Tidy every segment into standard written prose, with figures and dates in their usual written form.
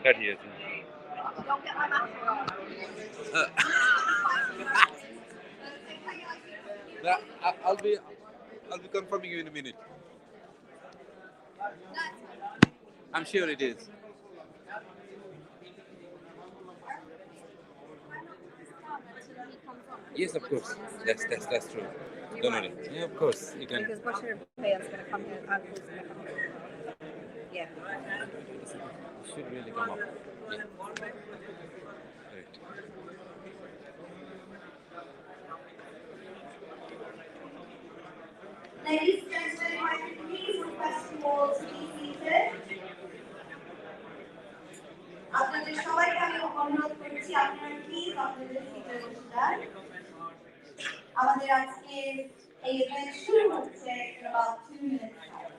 30 years. Uh, I'll be confirming you in a minute. I'm sure it is. Yes, of course. That's true. Don't worry. Yeah, of course you can. Because Bashir Bhaiya's going to come here, Uncle's going to come here. Yeah. It should really come up. Yeah. Correct. Ladies and gentlemen, if I could please request you all to be seated. আপনাদের সবাইকে আমি অনুরোধ করছি আপনারা please আপনাদের সিটে বসে যান আমাদের আজকে এই ইভেন্ট শুরু হচ্ছে in about 2 minutes time.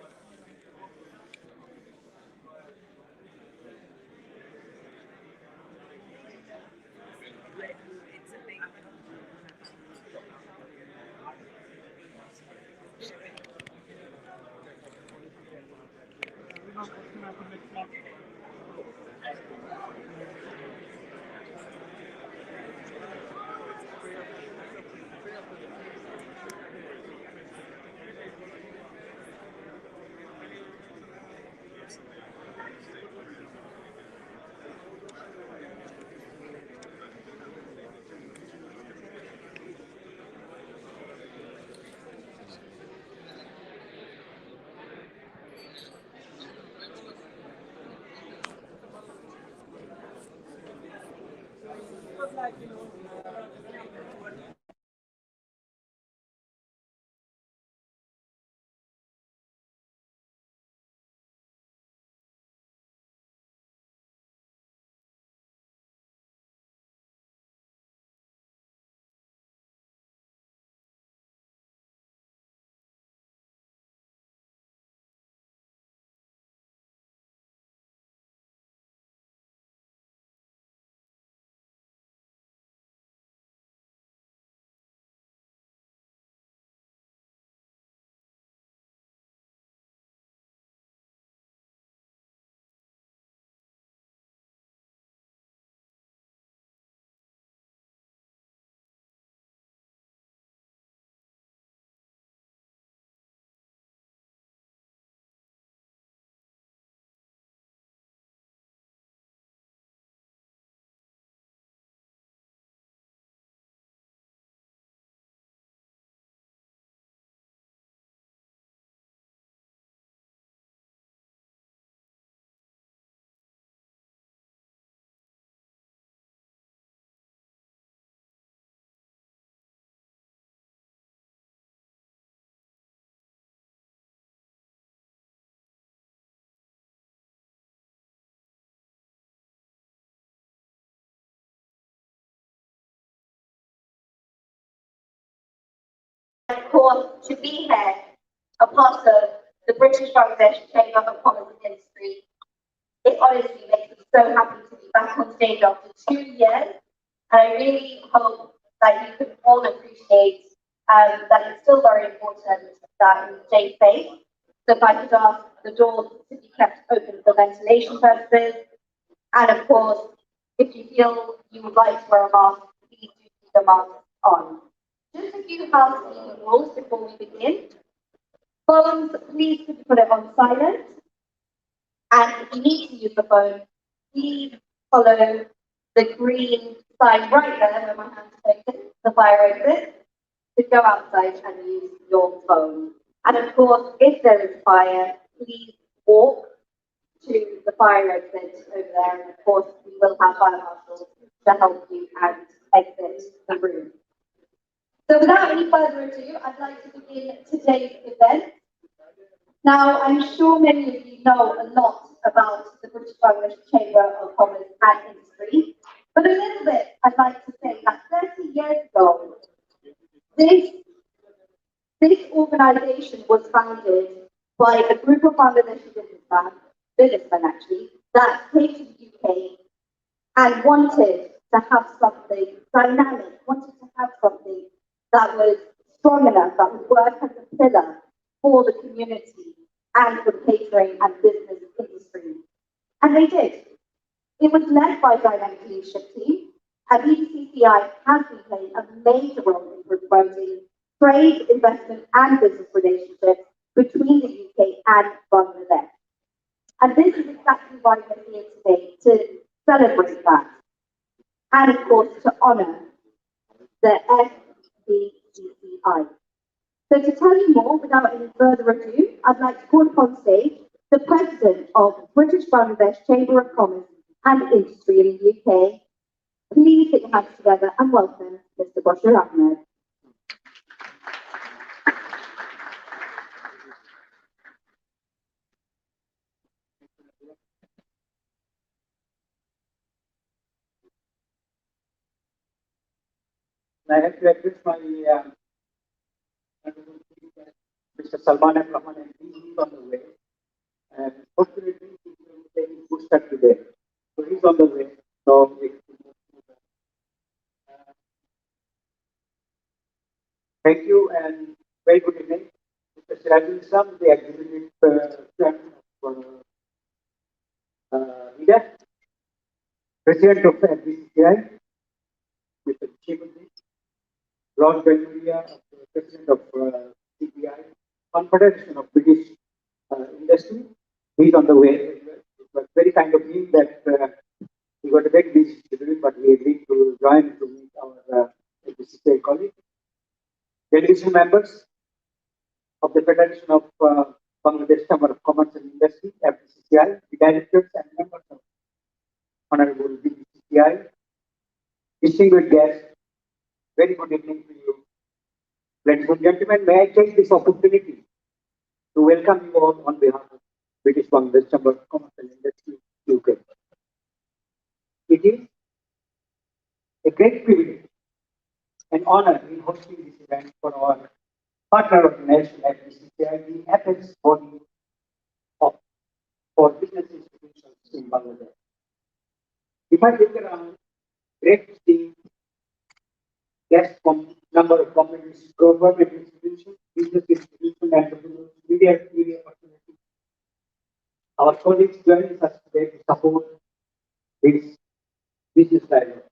Of course, to be here, a part of the British Bangladesh Chamber of Commerce and Industry, it honestly makes me so happy to be back on stage after 2 years. And I really hope that you can all appreciate that it's still very important that we stay safe. So if I could ask the doors to be kept open for ventilation purposes. And of course, if you feel you would like to wear a mask, please do keep the mask on. Just a few housekeeping rules before we begin. Phones, please put it on silent. And if you need to use the phone, please follow the green sign right there where my hand's taken, the fire exit, to go outside and use your phone. And of course, if there is fire, please walk to the fire exit over there. And of course, we will have fire marshals to help you and exit the room. So without any further ado, I'd like to begin today's event. Now, I'm sure many of you know a lot about the British Bangladesh Chamber of Commerce and Industry, but a little bit I'd like to say that 30 years ago, this organisation was founded by a group of Bangladeshi businessmen actually, that came to the UK and wanted to have something dynamic, wanted to have something that was strong enough, that would work as a pillar for the community and for the catering and business industry. And they did. It was led by a dynamic leadership team, and BBCCI has been playing a major role in promoting trade, investment, and business relationships between the UK and Bangladesh. And this is exactly why we're here today, to celebrate that. And of course, to honour the FBCCI. So to tell you more, without any further ado, I'd like to call upon stage the President of British Bangladesh Chamber of Commerce and Industry in the UK. Please put your hands together and welcome Mr. Bashir Ahmed. I have to address my Mr. Salman Rahman, and he's on the way. And fortunately, he's taking good start today. So he's on the way. So thank you and very good evening. Mr. Sirajul Islam, the executive chairman of IDA, President of FBCCI, Mr. Chibundi, Lord Benguria, President of CPI, Confederation of British Industry. He's on the way. It was very kind of him that he got a very busy schedule, but he agreed to join to meet our FBCCI colleagues. Delegation members of the Federation of Bangladesh Chamber of Commerce and Industry, FBCCI, the directors and members of Honorable BBCCI, distinguished guests, very good evening to you. Ladies and gentlemen, may I take this opportunity to welcome you all on behalf of British Bangladesh Chamber of Commerce and Industry, UK. It is a great privilege and honor in hosting this event for our partner organization at BBCCI, the apex body for business institutions in Bangladesh. If I look around, great to see guest number of companies, government institutions, business institutions, entrepreneurs, media opportunities. Our colleagues joining us today to support this business dialogue.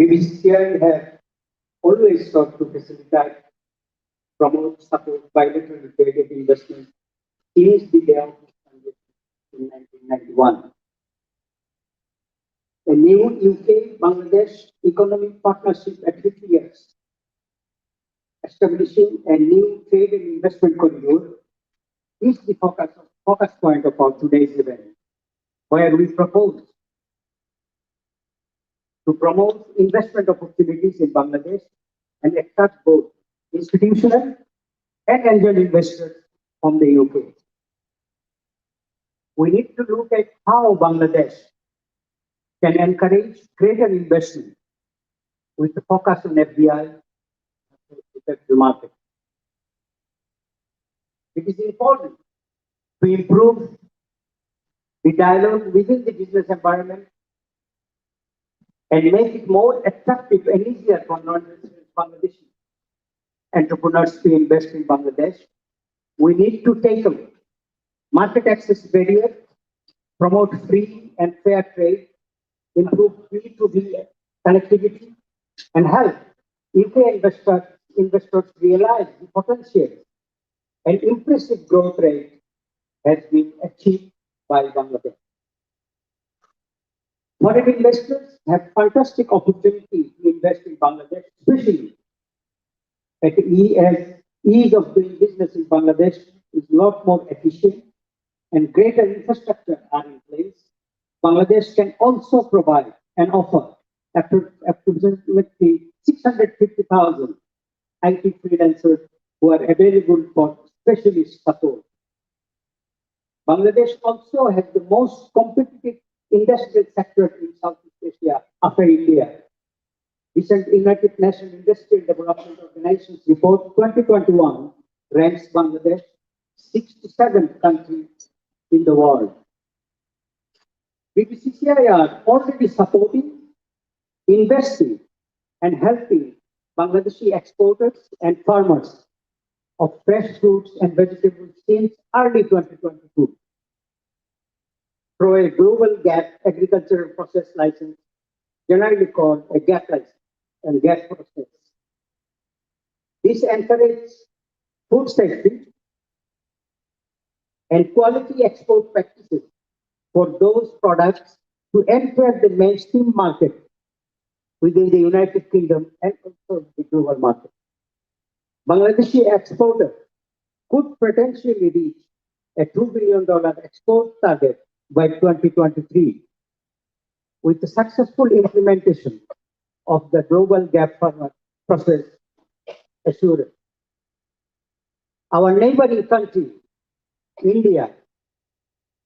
BBCCI has always sought to facilitate, promote, support bilateral trade and investment since the day of in 1991. A new UK-Bangladesh economic partnership at 50 years, establishing a new trade and investment corridor is the focus point of our today's event, where we propose to promote investment opportunities in Bangladesh and attract both institutional and angel investors from the UK. We need to look at how Bangladesh can encourage greater investment with the focus on FDI the market. It is important to improve the dialogue within the business environment and make it more attractive and easier for non-resident Bangladeshi entrepreneurs to invest in Bangladesh. We need to tackle market access barriers, promote free and fair trade, improve B2B connectivity, and help UK investors realize the potential and impressive growth rate has been achieved by Bangladesh. Foreign investors have fantastic opportunity to invest in Bangladesh, especially at ease of doing business in Bangladesh is a lot more efficient and greater infrastructure are in place. Bangladesh can also provide and offer approximately 650,000 IT freelancers who are available for specialist support. Bangladesh also has the most competitive industrial sector in Southeast Asia after India. Recent United Nations Industrial Development Organization's report 2021 ranks Bangladesh 67th country in the world. BBCCI are already supporting, investing, and helping Bangladeshi exporters and farmers of fresh fruits and vegetables since early 2022. through a global GAP agricultural process license, generally called a GAP license and GAP process. This encourages food safety and quality export practices for those products to enter the mainstream market within the United Kingdom and also the global market. Bangladeshi exporters could potentially reach a $2 billion export target by 2023 with the successful implementation of the global GAP process assurance. Our neighboring country, India,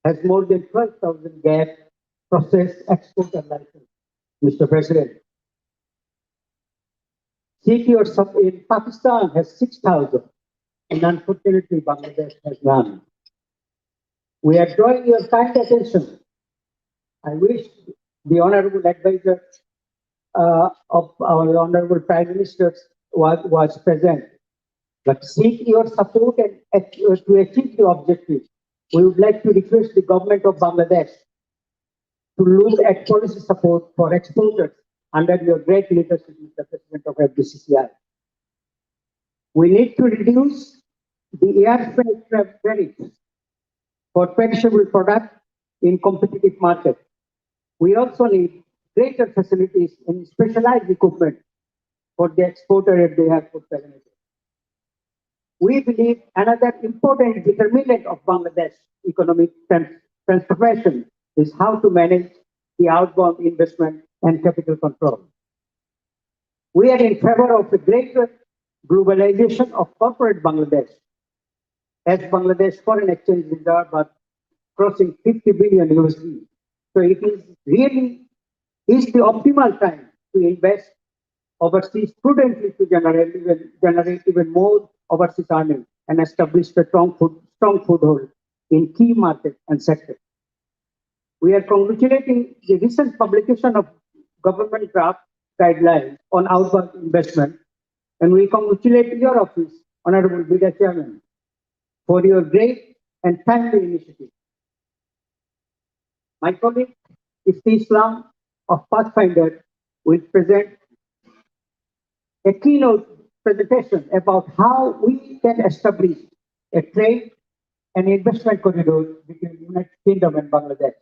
has more than 12,000 GAP process exporter licenses, Mr. President. in Pakistan has 6,000, and unfortunately Bangladesh has none. We are drawing your kind attention. I wish the Honorable Advisor of our Honorable Prime Minister was present. But seek your support and to achieve the objective. We would like to request the government of Bangladesh to look at policy support for exporters under your great leadership, Mr. President of FBCCI. We need to reduce the air freight tariffs for perishable products in competitive market. We also need greater facilities in specialized equipment for the exporter at the airport perimeter. We believe another important determinant of Bangladesh economic transformation is how to manage the outbound investment and capital control. We are in favor of a greater globalization of corporate Bangladesh, as Bangladesh foreign exchange reserve are crossing 50 billion USD. So it is really the optimal time to invest overseas prudently to generate even more overseas earnings and establish a strong foothold in key markets and sectors. We are congratulating the recent publication of government draft guidelines on outbound investment, and we congratulate your office, Honorable Bida Chairman, for your great and timely initiative. My colleague, Ifti Islam of Pathfinder, will present a keynote presentation about how we can establish a trade and investment corridor between the United Kingdom and Bangladesh.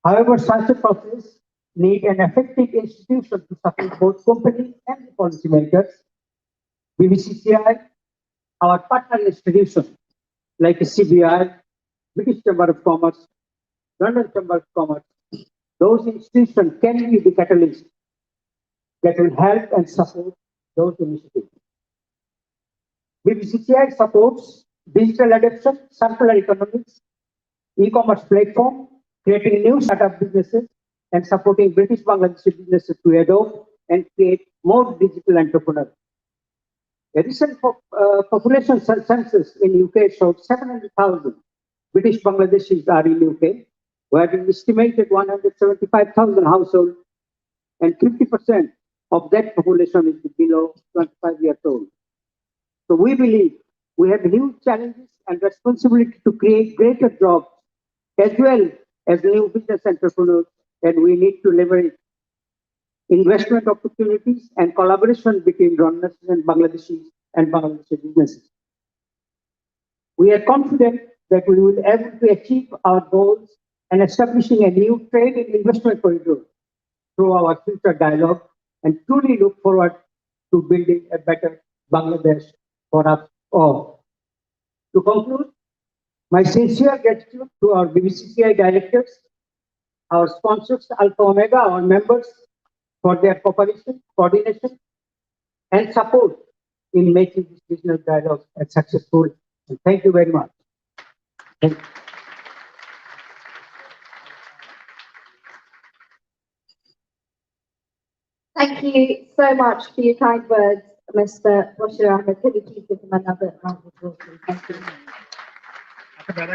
However, such a process needs an effective institution to support both companies and the policymakers. BBCCI, our partner institution, like CBI, British Chamber of Commerce, London Chamber of Commerce, those institutions can be the catalyst that will help and support those initiatives. BBCCI supports digital adoption, circular economics, e-commerce platform, creating new startup businesses, and supporting British Bangladeshi businesses to adopt and create more digital entrepreneurs. A recent population census in UK showed 700,000 British Bangladeshis are in UK, where an estimated 175,000 households, and 50% of that population is below 25 years old. So we believe we have huge challenges and responsibility to create greater jobs as well as new business entrepreneurs, and we need to leverage investment opportunities and collaboration between donors and Bangladeshi businesses. We are confident that we will be able to achieve our goals and establishing a new trade and investment corridor through our future dialogue, and truly look forward to building a better Bangladesh for us all. To conclude, my sincere gratitude to our BBCCI directors, our sponsors, Alpha Omega, our members, for their cooperation, coordination, and support in making this business dialogue successful. And thank you very much. Thank you. Thank you so much for your kind words, Mr. Bashir Ahmed. Can you please give him another round of applause? Thank you.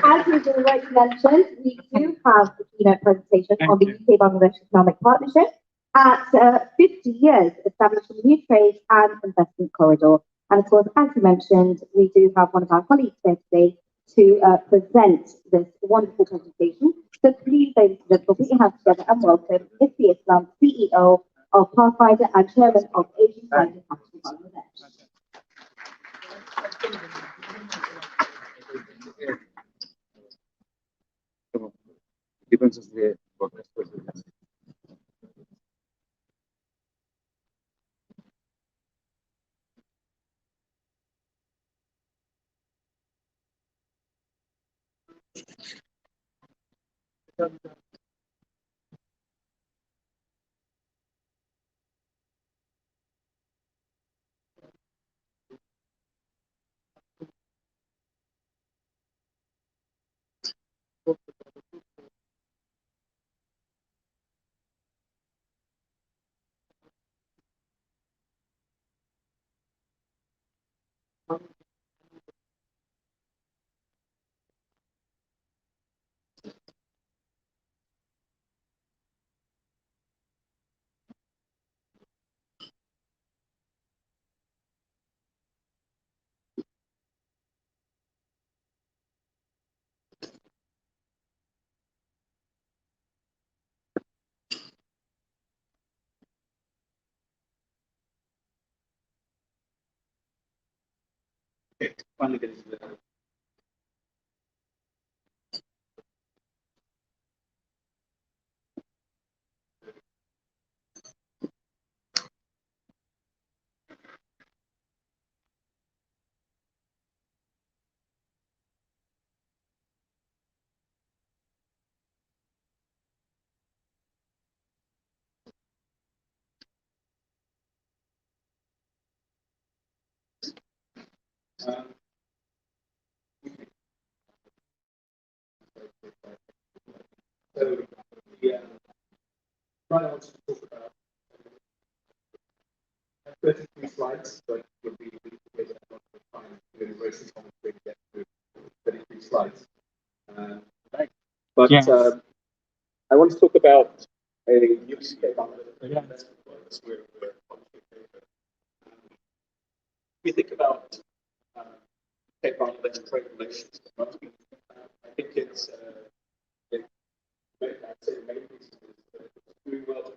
As we've already mentioned, we do have a keynote presentation on the UK-Bangladesh Economic Partnership at 50 years establishing a new trade and investment corridor. And of course, as you mentioned, we do have one of our colleagues here today to present this wonderful presentation. So please, ladies and gentlemen, put your hands together and welcome Ifti Islam, CEO of Pathfinder and Chairman of Asian Scientific Capital Bangladesh. Depends on the broadcast. Finally getting to the so, yeah, try out to talk about 33 slides, but we'll be able to get a lot of time to versus on the get through 33 slides. Right. But I want to talk about a new state on where we think about state Bangladesh trade relations. I think it's I'd say the main reason is that it's doing well.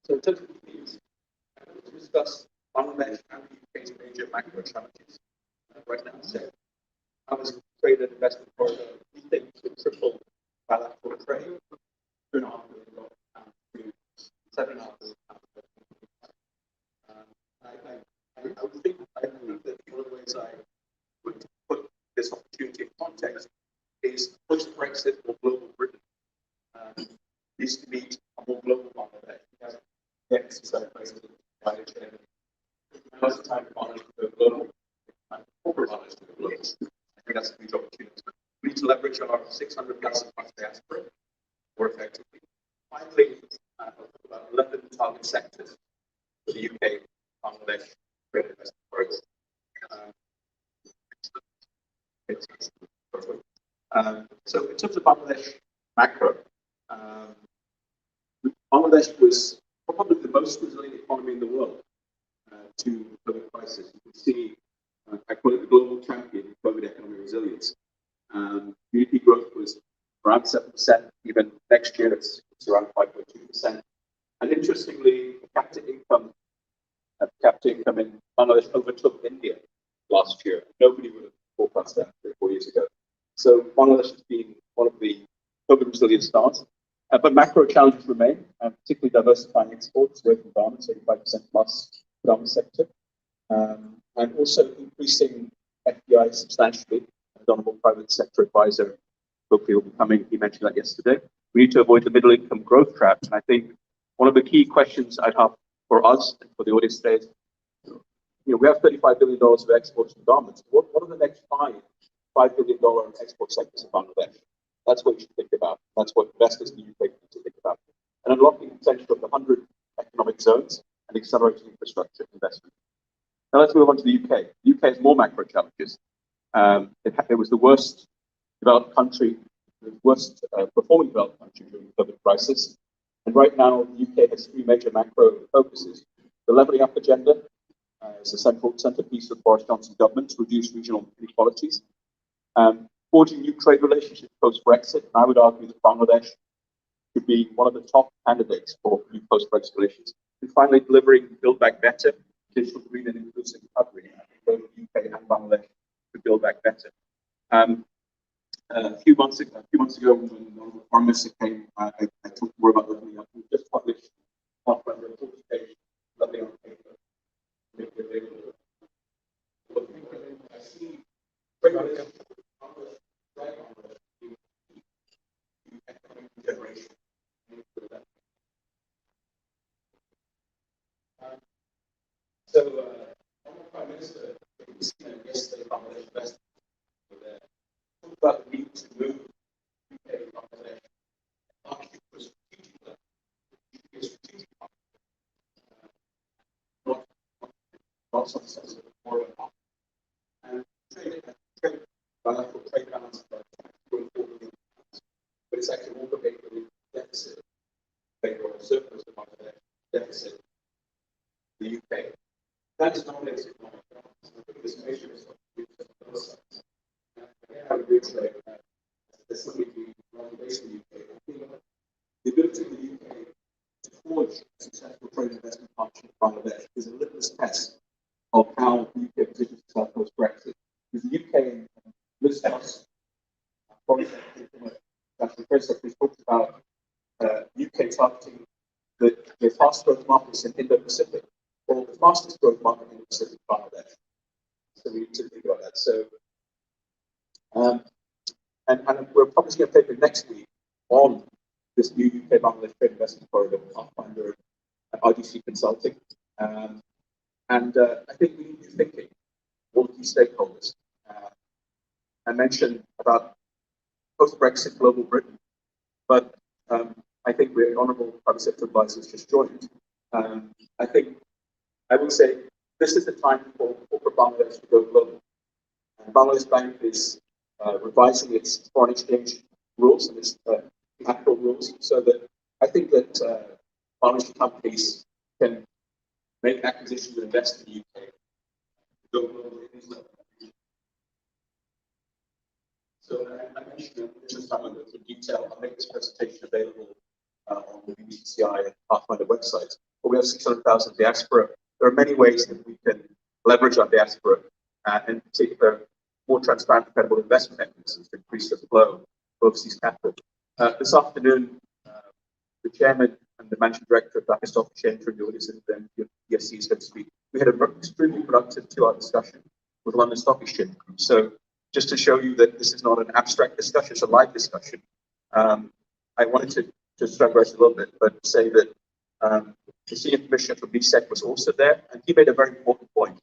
So in terms of the themes, I want to discuss Bangladesh and the UK's major macro challenges right now. So how is trade and investment corridor, we think, to triple bilateral trade, $2.5 billion to $7.5 billion. I would think, I believe that one of the ways I would put this opportunity in context is post-Brexit or global Britain needs to meet a more global Bangladesh. Yes, so President Biden said, now is the time for Bangladesh to go global, time for corporate Bangladesh to go global. I think that's a huge opportunity. We need to leverage our 600,000 plus diaspora more effectively. Finally, about 11 target sectors for the UK, Bangladesh, trade investment program. So in terms of Bangladesh macro, Bangladesh was probably the most resilient economy in the world to the COVID crisis. You can see, I call it the global champion in COVID economic resilience. GDP growth was around 7%. Even next year, it's around 5.2%. And interestingly, capita income in Bangladesh overtook India last year. Nobody would have forecast that 3 or 4 years ago. So Bangladesh has been one of the COVID resilient stars. But macro challenges remain, particularly diversifying exports away from garments, 85% plus garment sector, and also increasing FDI substantially. The Honourable Private Sector Advisor, hopefully will be coming, he mentioned that yesterday. We need to avoid the middle income growth trap. And I think one of the key questions I'd have for us and for the audience today is, we have $35 billion of exports from garments. What are the next $5 billion export sectors in Bangladesh? That's what you should think about. That's what investors in the UK need to think about. And unlocking the potential of the 100 economic zones and accelerating infrastructure investment. Now let's move on to the UK. The UK has more macro challenges. It was the worst developed country, the worst performing developed country during the COVID crisis. And right now, the UK has 3 major macro focuses: the levelling up agenda, as a centerpiece of Boris Johnson's government to reduce regional inequalities. Forging new trade relationships post-Brexit, and I would argue that Bangladesh could be one of the top candidates for new post-Brexit relations. And finally, delivering Build Back Better, digital, green and inclusive recovery. I think both the UK and Bangladesh could build back better. A few months ago, when the Foreign Minister came, I talked more about looking up. We just published on the report page, lovely on paper. I see generation. So, former Prime Minister, yesterday, Bangladesh Investment, talked about the need to move UK and Bangladesh partnership to a strategic not some sense of more of a partner. And bilateral trade balance is about $4 billion, but it's actually more of a deficit, or a surplus of Bangladesh deficit. The UK. That is not economic balance. I think this measure is on both sides. Again, I would reiterate that there's something based in the UK. I think the ability of the UK to forge a successful trade investment partnership with Bangladesh is a litmus test of how the UK positions itself post Brexit. Because the UK and Liz Truss, probably the Press Secretary talked about UK targeting the fast growth markets in Indo-Pacific, or the fastest growth market in the Pacific, Bangladesh. So we need to think about that. So, and we're publishing a paper next week on this new UK Bangladesh trade investment corridor with Pathfinder and RDC Consulting. I think we need to be thinking, all the key stakeholders. I mentioned about post-Brexit global Britain, but I think the Honourable Private Sector Advisor has just joined. I would say this is the time for Bangladesh to go global. Bangladesh Bank is revising its foreign exchange rules and its capital rules, so that I think that Bangladeshi companies can make acquisitions and invest in the UK. Go global in these levels. So I mentioned just some of the detail. I'll make this presentation available on the BBCCI and Pathfinder websites. But we have 600,000 diaspora. There are many ways that we can leverage our diaspora, and in particular, more transparent, credible investment mechanisms to increase the flow of overseas capital. This afternoon, the chairman and the managing director of Dhaka Stock Exchange for the audience and then the ESC is going to speak. We had an extremely productive 2-hour discussion with London Stock Exchange Group. So just to show you that this is not an abstract discussion, it's a live discussion. I wanted to just digress a little bit, but say that the senior commissioner for BSEC was also there, and he made a very important point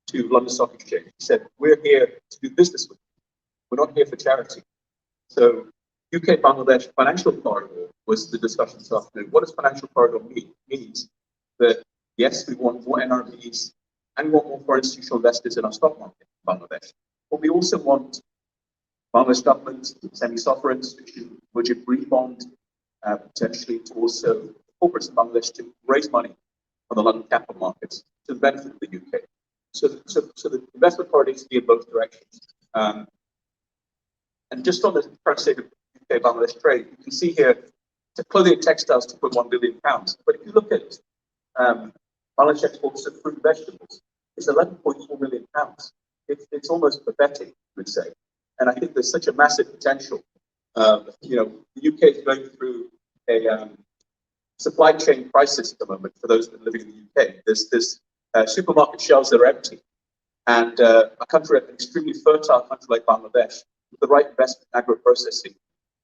to London Stock Exchange. He said, we're here to do business with you. We're not here for charity. So UK Bangladesh financial corridor was the discussion this afternoon. What does financial corridor mean? It means that, yes, we want more NRBs and we want more foreign institutional investors in our stock market in Bangladesh. But we also want Bangladesh government, semi-sovereigns, which should budget green bond, potentially to also corporates in Bangladesh to raise money on the London capital markets to the benefit of the UK. So the investment corridor needs to be in both directions. And just on the current state of UK Bangladesh trade, you can see here clothing and textiles £2.1 billion. But if you look at Bangladesh exports of fruit and vegetables, it's £11.4 million. It's almost pathetic, I would say. And I think there's such a massive potential. The UK is going through a supply chain crisis at the moment for those that are living in the UK. There's supermarket shelves that are empty. And a country, an extremely fertile country like Bangladesh, with the right investment in agro-processing,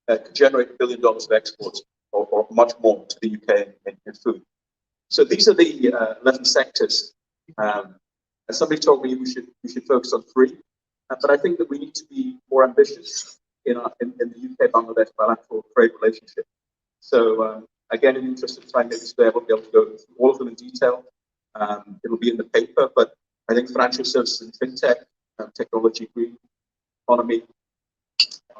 could generate $1 billion of exports or much more to the UK in food. So these are the 11 sectors. As somebody told me, we should focus on 3. But I think that we need to be more ambitious in the UK-Bangladesh bilateral trade relationship. So again, in the interest of time, maybe today I won't be able to go through all of them in detail. It'll be in the paper, but I think financial services and fintech, technology, green economy,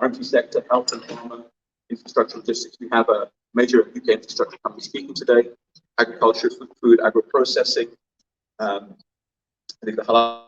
RMT sector, health and pharma, infrastructure, logistics. We have a major UK infrastructure company speaking today. Agriculture, food, agro-processing, I think the halal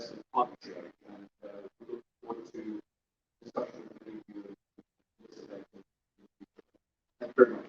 invest in partnership, and we look forward to discussion with you in this event. Thank you very much.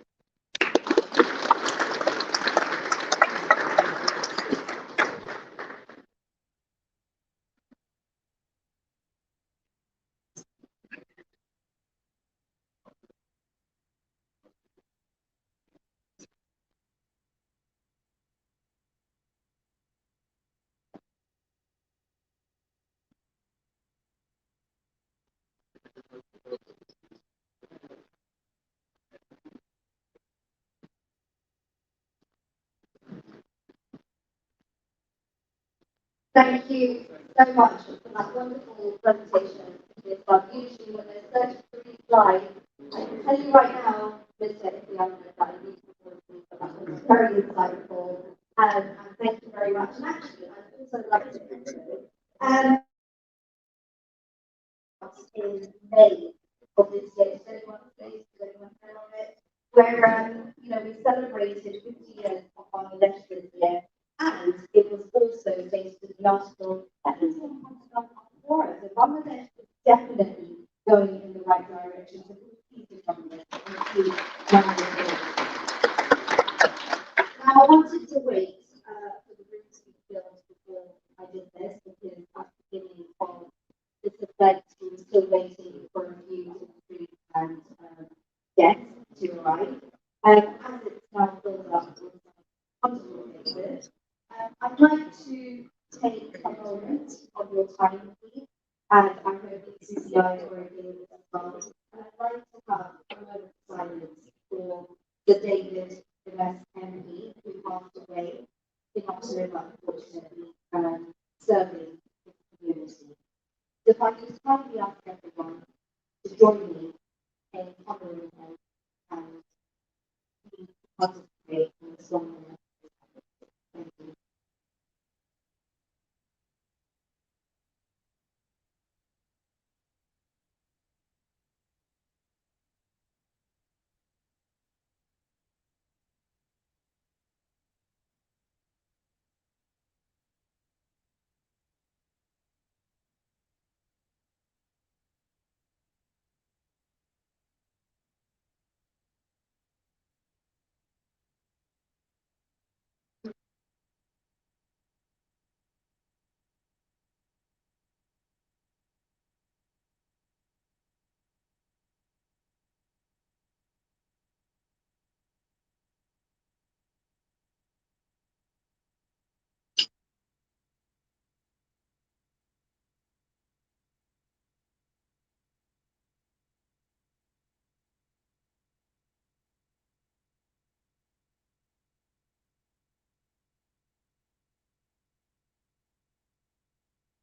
Thank you so much for that wonderful presentation. Usually when there's 33 slides, I can tell you right now, Mr. Ifeanyi, that was very insightful. And thank you very much. And actually, I'd also like to mention, in May of this year, does anyone know of it? Where we celebrated 50 years of our lecturers here, and it was also based in the article that was on Quora. So Bangladesh is definitely going in the right direction. So please do come with us and see Now I wanted to wait for the room to be filled before I did this, because at the beginning of this event we were still waiting for a few and guests to arrive. As it's now filled up with wonderful faces, I'd like to take a moment of your time, please, and I hope BBCCI are okay with this as well. And I'd like to have a moment of silence for the David ME who passed away in October, unfortunately, serving the community. So if I could kindly ask everyone to join me in honoring him and please participate in the song. Thank you.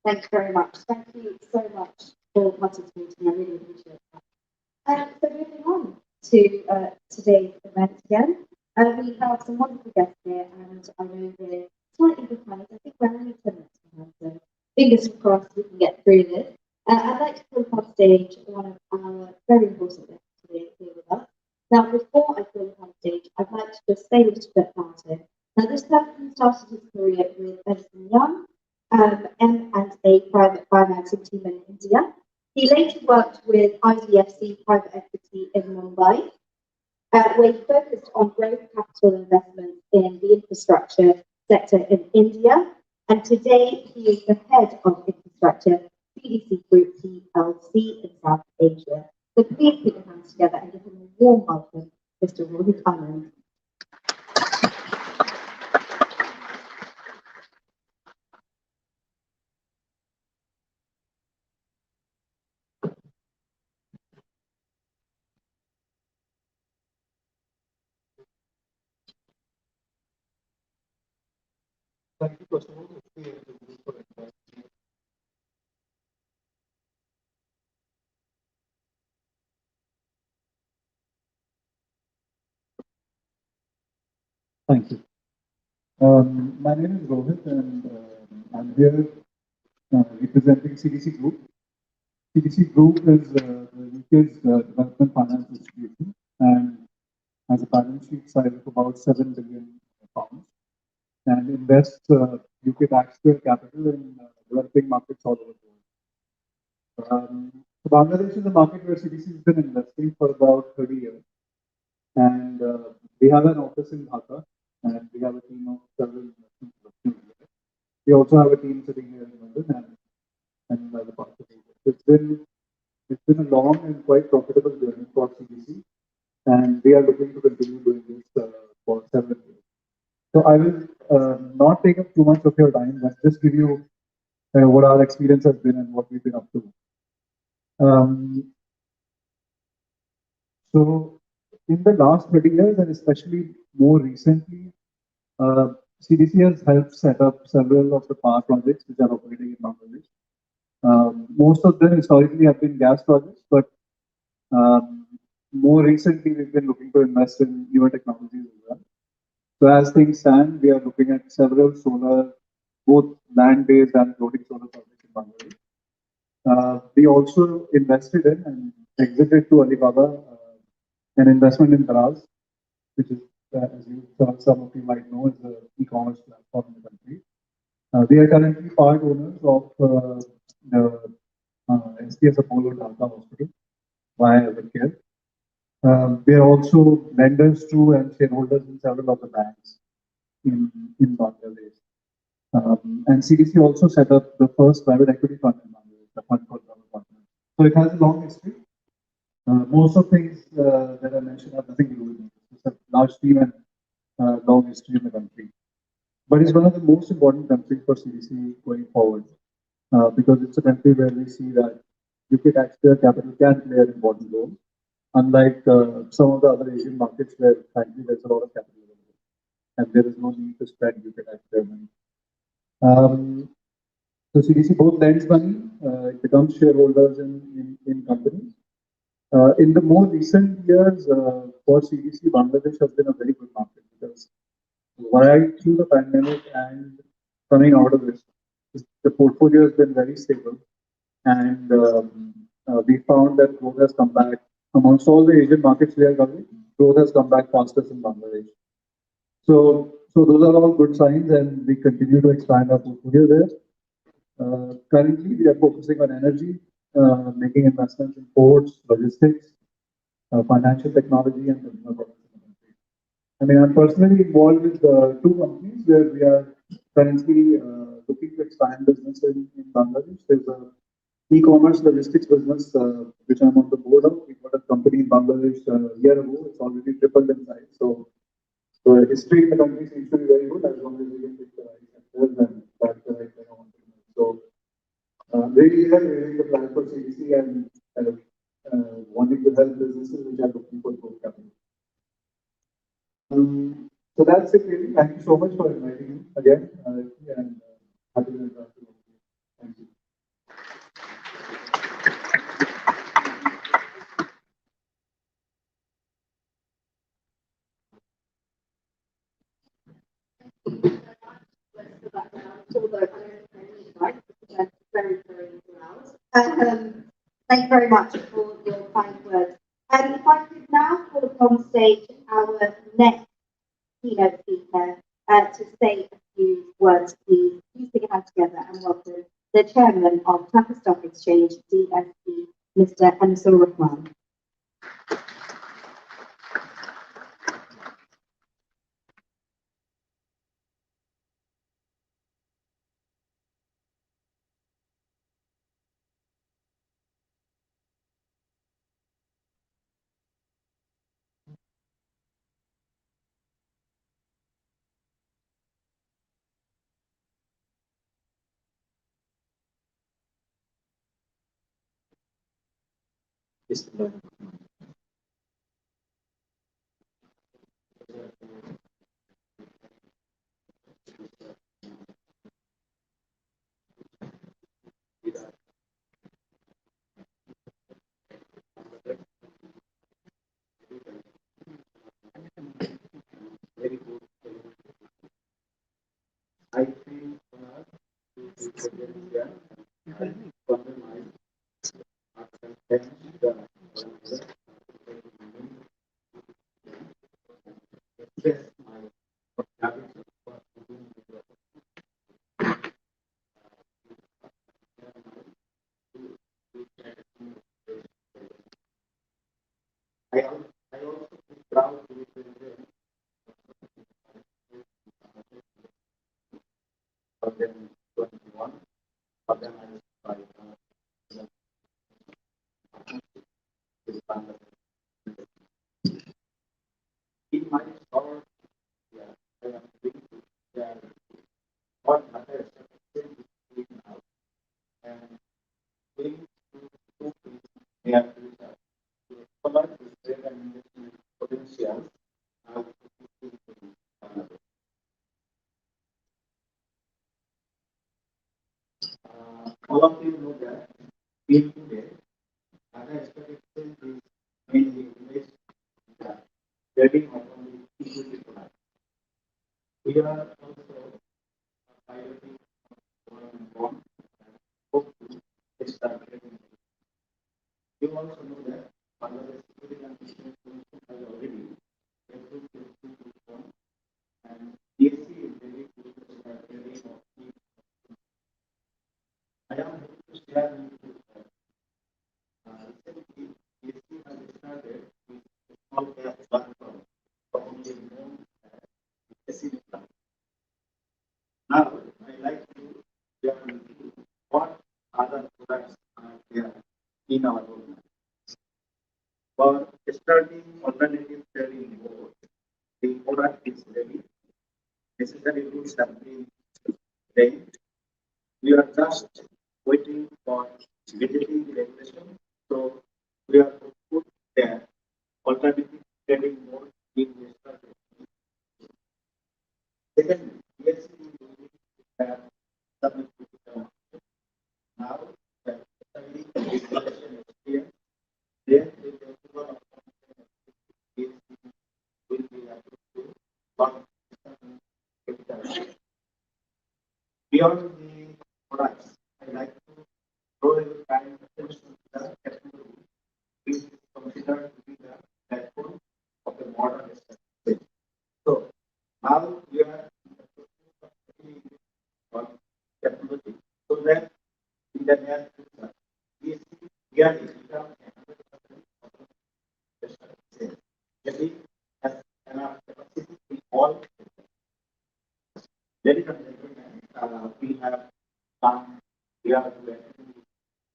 Thank you very much. Thank you so much for participating. I really appreciate that. So moving on to today's event again. We have some wonderful guests here, and I know we're slightly behind. I think we're only 10 minutes behind, so fingers crossed we can get through this. I'd like to call on stage one of our very important guests today here with us. Now, before I call on stage, I'd like to just say a little bit about him. Now, this person started his career with Edison Young, M&A private financing team in India. He later worked with IDFC Private Equity in Mumbai, where he focused on growth capital investments in the infrastructure sector in India. And today he is the head of infrastructure, BBCCI Group PLC in South Asia. So please put your hands together and give him a warm welcome, Mr. Rohit Anand. Thank you, first of all, for inviting me. Thank you. My name is Rohit, and I'm here representing CDC Group. CDC Group is the UK's development finance institution and has a balance sheet size of about £7 billion and invests UK taxpayer capital in developing markets all over the world. So Bangladesh is a market where CDC has been investing for about 30 years. And we have an office in Dhaka, and we have a team of several investment professionals there. We also have a team sitting here in London and in other parts of Asia. It's been a long and quite profitable journey for CDC, and we are looking to continue doing this for several years. So I will not take up too much of your time, but just give you what our experience has been and what we've been up to. So in the last 30 years, and especially more recently, CDC has helped set up several of the power projects which are operating in Bangladesh. Most of them historically have been gas projects, but more recently we've been looking to invest in newer technologies as well. So as things stand, we are looking at several solar, both land-based and floating solar projects in Bangladesh. We also invested in and exited to Alibaba an investment in Daraz, which is, as some of you might know, is an e-commerce platform in the country. We are currently part owners of the SPS Apollo Dhaka Hospital via Evercare. We are also lenders to and shareholders in several of the banks in Bangladesh. And CDC also set up the first private equity fund in Bangladesh, the fund for global partners. So it has a long history. Most of things that I mentioned have nothing to do with me. It's a large team and long history in the country. But it's one of the most important countries for CDC going forward because it's a country where we see that UK taxpayer capital can play an important role, unlike some of the other Asian markets where, frankly, there's a lot of capital available and there is no need to spend UK taxpayer money. So CDC both lends money, it becomes shareholders in companies. In the more recent years, for CDC, Bangladesh has been a very good market because right through the pandemic and coming out of this, the portfolio has been very stable. And we found that growth has come back amongst all the Asian markets we are covering. Growth has come back fastest in Bangladesh. So those are all good signs, and we continue to expand our portfolio there. Currently, we are focusing on energy, making investments in ports, logistics, financial technology, and consumer products in the country. I mean, I'm personally involved with two companies where we are currently looking to expand business in Bangladesh. There's a e-commerce logistics business which I'm on the board of. We got a company in Bangladesh a year ago. It's already tripled in size. So the history in the country seems to be very good as long as we can pick the right sectors and that's the right thing I want to do. So really here, really the plan for CDC and wanting to help businesses which are looking for growth capital. So that's it really. Thank you so much for inviting me again and happy to interact with you. Thank you. Thank you very much for your kind words. If I could now call upon stage our next keynote speaker to say a few words, please. Please put your hands together and welcome the chairman of Dhaka Stock Exchange, DSE, Mr. Anasur Rahman. I think 2021, organized by Bangla. In my short, yeah, I am going to share what matters between now and going to two near future to explore the trade and investment potential of Bangladesh. All of you know that in today, data extraction is mainly based on the trading of only equity products. We are also piloting government bond and hope to start trading. You also know that Bangladesh Security and Exchange Commission has already approved the equity bond and BSC is ready to start trading of equity. I am happy to share with you that recently BSC has started with a small cap platform commonly known as SEC Plan. Now, I like to share with you what other products are there in our roadmap. For starting alternative trading board, the product is ready. Necessary rules have been framed. We are just waiting for getting the regulation. So we are to put there alternative trading board in the starting. Secondly, yes, we have submit to the market. Now that study regulation experience, then the approval of BSC will be able to launch capital. Beyond the products, I like to draw your kind attention to the technology, which is considered to be the backbone of the modern state. So now we are in the process of studying on technology, so that in the near future, we see really become a 100% professional sales. Maybe has enough capacity in all. Ladies and gentlemen, we have come here to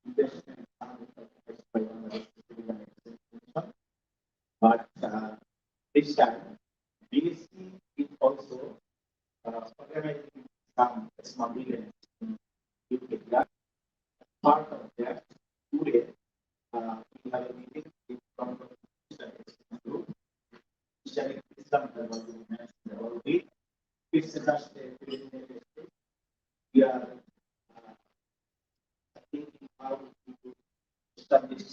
investment by Bangladesh Security and Exchange Commission, but this time BSC is also organizing some small events in UK. Part of that, today we have a meeting with from the group. Islamic Islam Development Authority. It's just a preliminary stage. We are thinking how to establish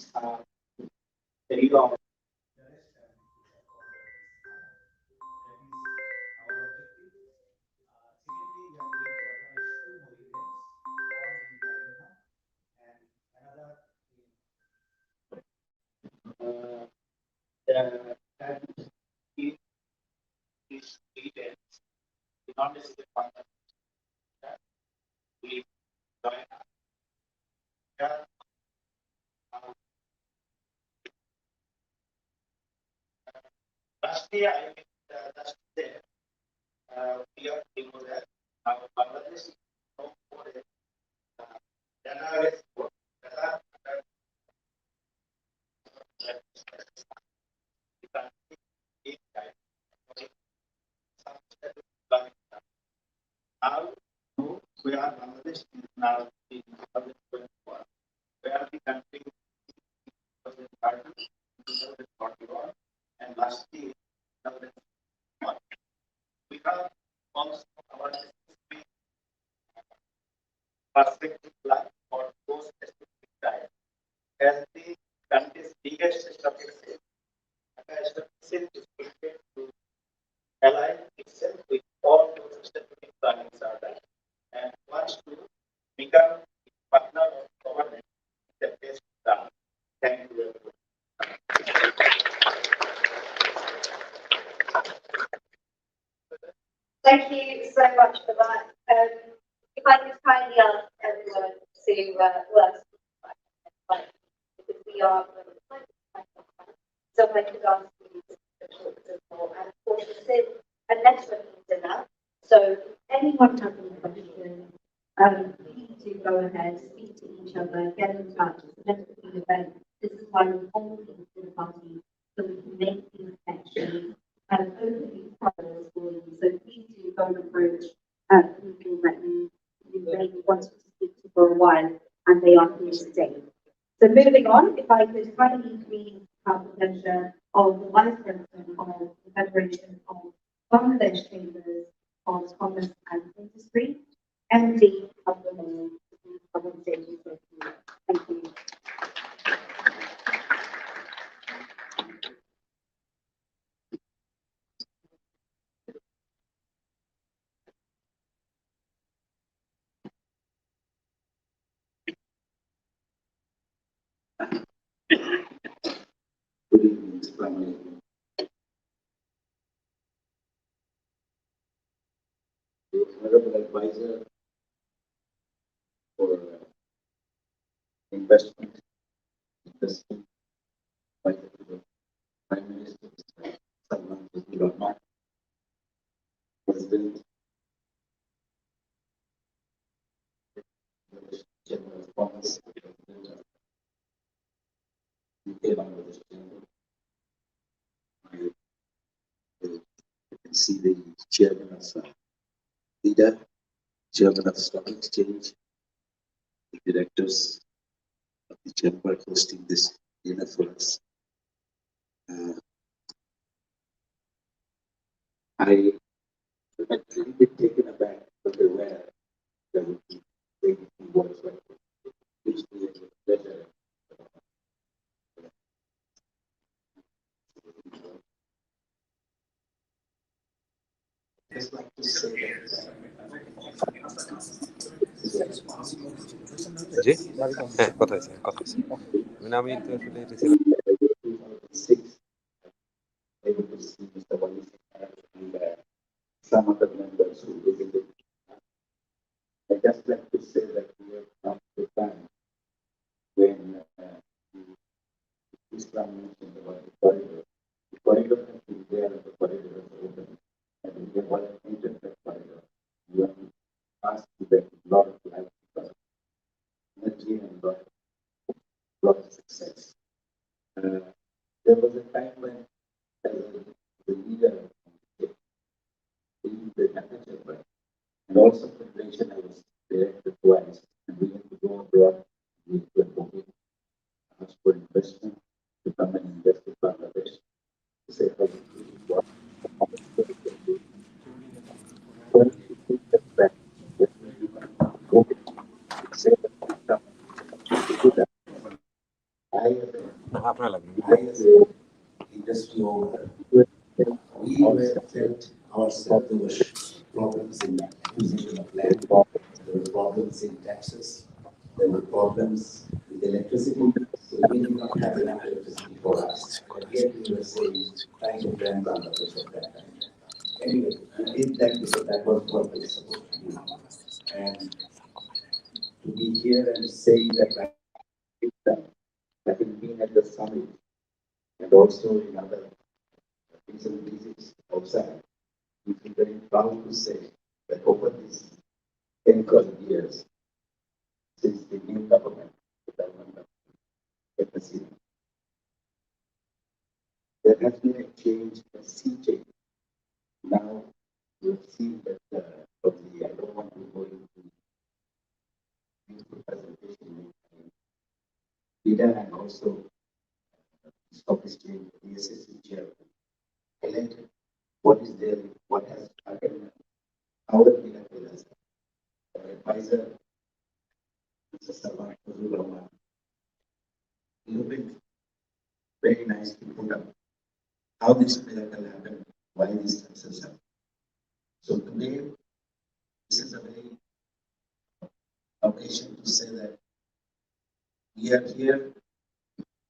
the law. The is treated not as a part of that we join up. Last year, I think last year, we are able that Bangladesh is known for the data export. Data now, we are Bangladesh is now in 2024, where the country was in 2041, and last year, 2001. We have also our perspective plan for those specific time. As the country's biggest stock exchange, stock exchange is prepared to align itself with all those strategic plannings are done and wants to become a partner of government in the best plan. Thank you very much. Thank you so much for that. If I could kindly ask everyone to work because we are so I could ask you to talk to more and of course this is a networking dinner. So if anyone has any questions, please do go ahead, speak to each other, get in touch. It's a networking event. This is why we all things to the party, so we can make these connections and open these corridors for you. So please do go and approach people that you maybe wanted to speak to for a while and they are here today. So moving on, if I could kindly please have the pleasure of the Vice President of the Federation of Bangladesh Chambers of Commerce and Industry, MD of the Law, to come on stage and talk to you. Thank you. Good evening, Assalamu alaikum. The Honorable Advisor for Investment, Industry, by the Prime Minister, Mr. Salman Rahman, President, General of Commerce, President of UK Bangladesh Chamber. You can see the Chairman of LIDA, Chairman of Stock Exchange, the directors of the Chamber hosting this dinner for us. I am a little bit taken aback but aware that would be taking words like this. Gives me a pleasure. Just like to say that জি হ্যাঁ কথা হয়েছে মানে আমি তো আসলে এটা ছিল 2006, able to see Mr. Wali and some other members who visited. I just like to say that we have come to a time when Islam mentioned about the corridor. The corridor has been there and the corridor has opened. And we have all entered that corridor. We have asked to get a lot of life, energy, and lot of success. There was a time when, as the leader of the chamber, and also Federation, I was there twice, and we had to go abroad, we were hoping, ask for investment to come and invest in Bangladesh. To say how we work. When we take that back, definitely go say that we come to do that. আপনার লাগবে I as a industry owner, we were felt ourselves there were problems in acquisition of land, there were problems in taxes, there were problems with electricity, so we did not have enough electricity for us. And yet we were saying, trying to plan Bangladesh at that time. Anyway, we did that because that was what we were supposed to do. And to be here and saying that having been at the summit and also in other recent visits outside, we feel very proud to say that over these 10, 12 years, since the new government, the government of FBCCI, there has been a change, a sea change. Now, we've seen that probably I don't want to go into the presentation, leader and also stock exchange, BBCCI chairman, highlighted what is there, what has happened, how the leader has our advisor, Mr. Shahhon Suites, very nicely put up how this miracle happened, why this success happened. So today, this is a very occasion to say that we are here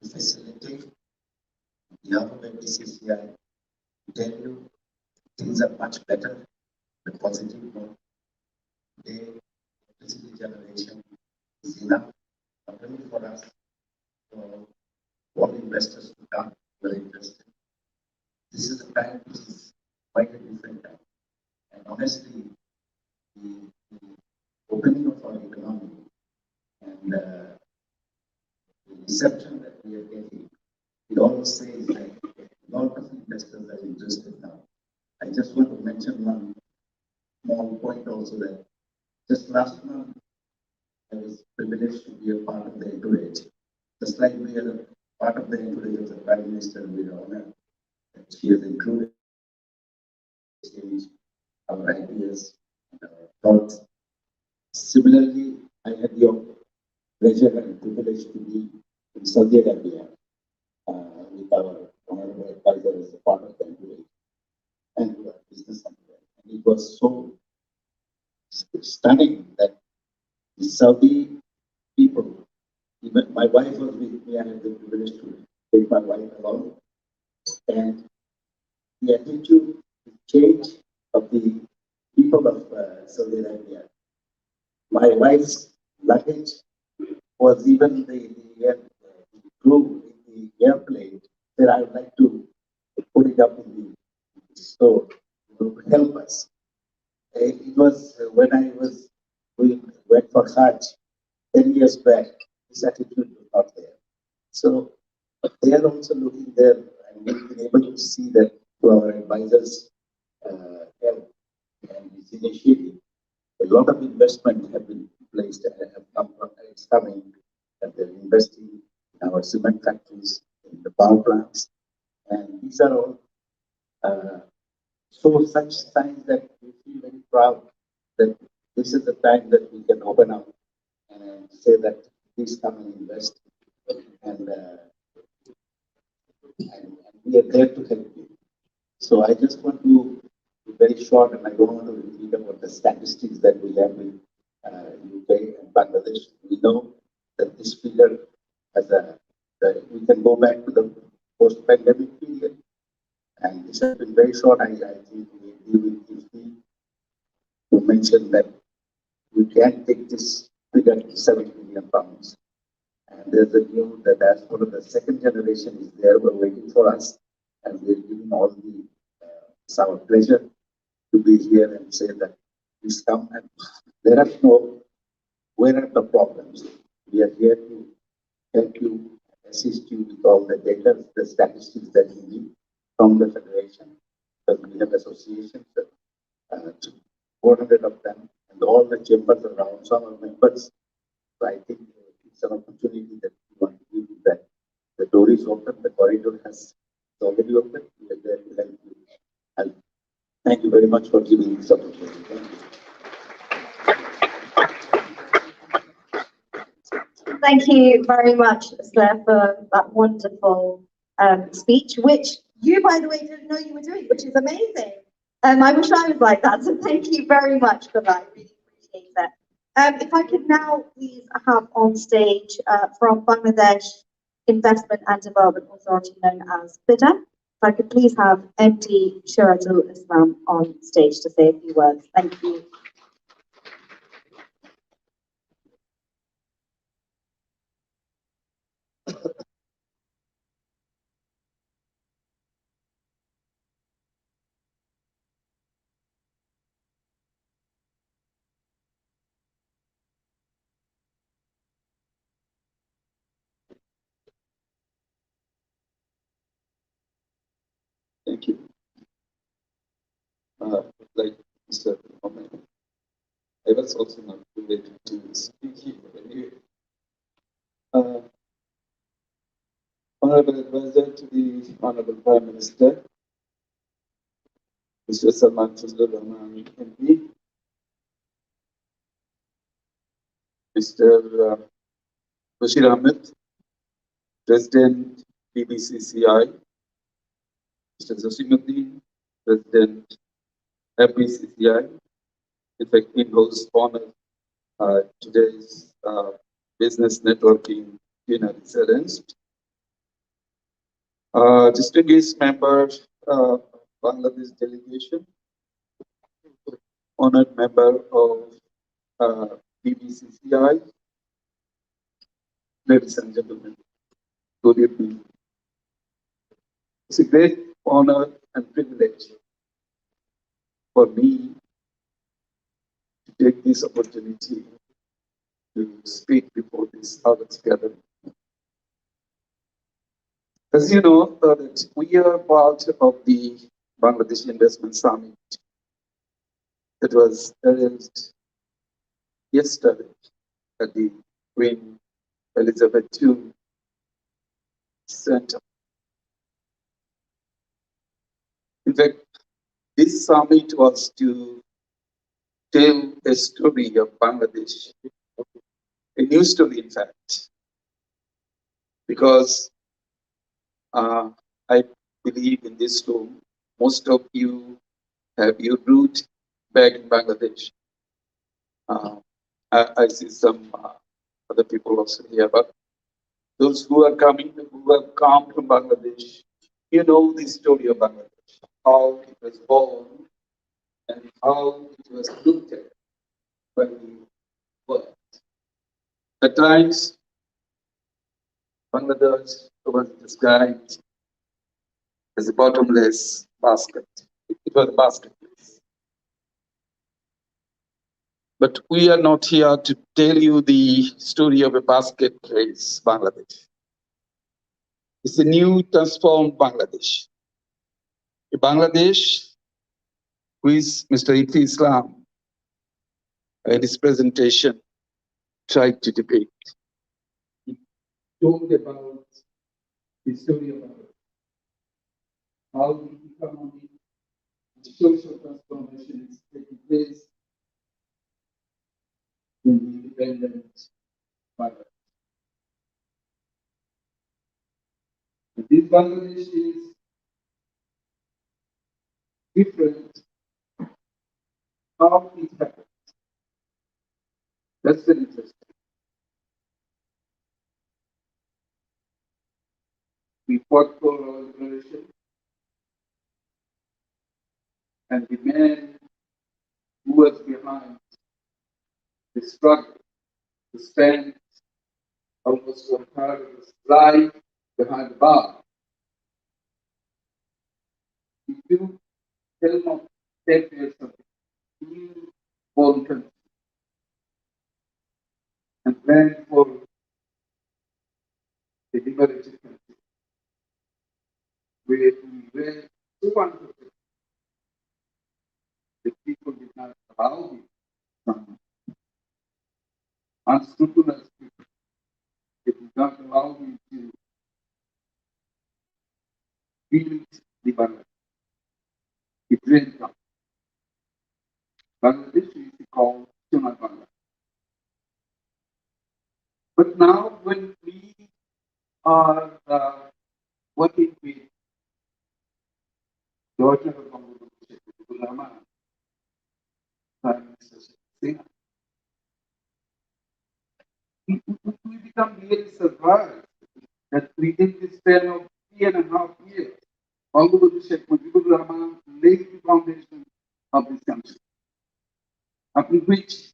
to facilitate on behalf of FBCCI to tell you things are much better, the positive note. Today, electricity generation is enough, not only for us, for all investors to come, who are interested. This is a time which is quite a different time. And And honestly, the opening of our economy and the reception that we are getting, it always says that a lot of investors are interested now. I just want to mention one small point also that just last month, I was privileged to be a part of the entourage. Just like we are a part of the entourage of the Prime Minister, we are honored that she has included our ideas and our thoughts. Similarly, I had the pleasure and privilege to be in Saudi Arabia with our honorable advisor as a part of the entourage and business entourage. And it was so stunning that the Saudi people, even my wife was with me, I had the privilege to take my wife along, and the attitude, the change of the people of Saudi Arabia. My wife's luggage was even the crew in the airplane said, I would like to put it up in the store to help us. It was when I was went for Hajj 10 years back, this attitude was not there. So they are also looking there, and we've been able to see that through our advisors' help and this initiative. A lot of investment have been placed and have come from it's coming, and they're investing in our cement factories, in the power plants, and these are all so such signs that we feel very proud that this is the time that we can open up and say that please come and invest, and, and we are there to help you. So I just want to be very short, and I don't want to repeat about the statistics that we have in UK and Bangladesh. We know that this figure has that we can go back to the post-pandemic period, and this has been very short. I think we will to mention that we can take this figure to 7 million pounds. And there's a new that as for the second generation is there, we're waiting for us, and we're giving all the it's our pleasure to be here and say that please come and let us know where are the problems. We are here to help you, assist you with all the data, the statistics that you need from the federation, because we have associations, 400 of them, and all the chambers around, some are members. So I think it's an opportunity that we want to give you, that the door is open, the corridor has already open. We are there to help you. And thank you very much for giving this opportunity. Thank you very much, sir, for that wonderful speech, which you, by the way, didn't know you were doing, which is amazing. I wish I was like that, so thank you very much for that. I really appreciate that. If I could now please have on stage from Bangladesh Investment and Development Authority, known as BIDA, if I could please have MD Shiratul Islam on stage to say a few words. Thank you. Thank you. Like Mr. Mohammed, I was also not related to speak here, but anyway. Honorable Advisor to the Honorable Prime Minister, Mr. Salman Fazlur Rahman, MP, Mr. Bashir Ahmed, President BBCCI, Mr. Zasimuddin, President FBCCI, effective host honor today's business networking dinner is arranged. Distinguished member Bangladesh delegation, honored member of BBCCI, ladies and gentlemen, good evening. It's a great honor and privilege for me take this opportunity to speak before this August gathering. As you know, that we are part of the Bangladesh Investment Summit that was held yesterday at the Queen Elizabeth II Center. In fact, this summit was to tell a story of Bangladesh, a new story, in fact, because I believe in this room, most of you have your root back in Bangladesh. I see some other people also here, but those who are coming, who have come from Bangladesh, you know the story of Bangladesh, how it was born and how it was looked at by the world. At times, Bangladesh was described as a bottomless basket. It was a basket. But we are not here to tell you the story of a basket case, Bangladesh. It's a new transformed Bangladesh. A Bangladesh which Mr. Ifi Islam in his presentation tried to depict. He told about the story of Bangladesh, how the economic and social transformation is taking place in the independent Bangladesh. And this Bangladesh is different. How it happened. That's very interesting. We fought for our liberation, and the man who was behind the struggle to spend almost 1/3 of his life behind the bar. He took helm of 10 years of the new born country and planned for the liberated country, where we were so unprotected. The people did not allow him, some unscrupulous people, they did not allow him to build the Bangladesh. It went down. Bangladesh is called Sonar Bangladesh. But now, when we are working with daughter of Bangladesh, Prime Minister Singh, we become really surprised that within this span of 3.5 years, Bangladesh Sheikh Mujibur Rahman laid the foundation of this country, upon which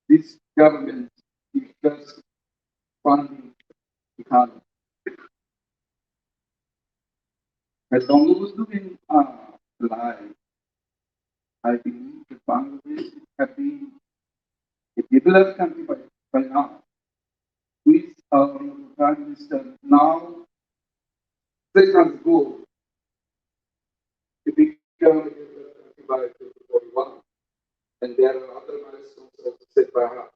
this government is just funding the economy. As Bangladesh been alive, I believe that Bangladesh have been a developed country by now, with our Prime Minister now set as goal to become a developed country by 2041. And there are other milestones also set by her.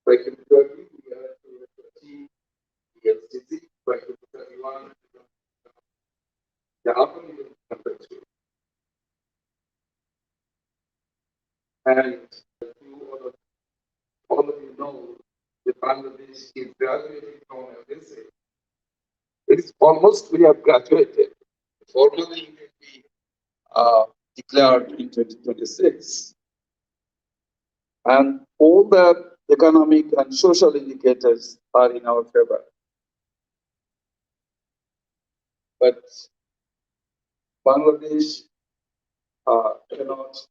By 2030, we are to achieve the LCC. By 2031, the upper middle country. And all of you know that Bangladesh is graduating from FBCCI. It is almost we have graduated. Formally, it will be declared in 2026. And all the economic and social indicators are in our favor. But Bangladesh cannot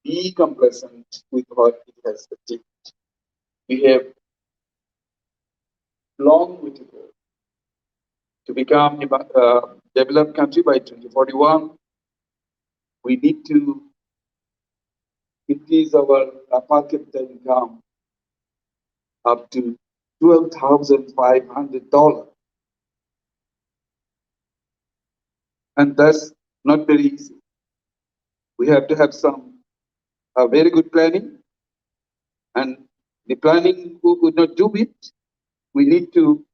be complacent with what it has achieved. We have long way to go to become a developed country by 2041. We need to increase our per capita income up to $12,500. And that's not very easy. We have to have some very good planning, and the planning who would not do it, we need to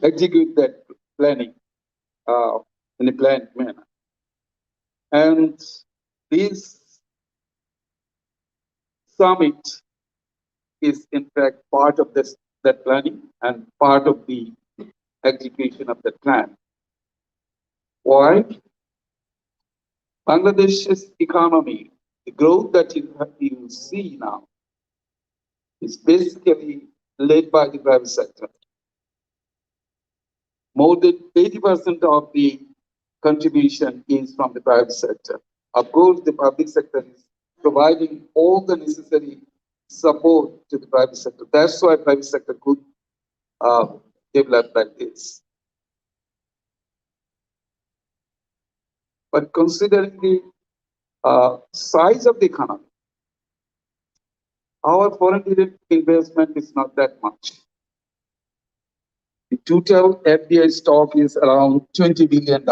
execute that planning in a planned manner. And this summit is in fact part of that planning and part of the execution of the plan. Why? Bangladesh's economy, the growth that you see now, is basically led by the private sector. More than 80% of the contribution is from the private sector. Of course, the public sector is providing all the necessary support to the private sector. That's why private sector could develop like this. But considering the size of the economy, our foreign direct investment is not that much. The total FDI stock is around $20 billion.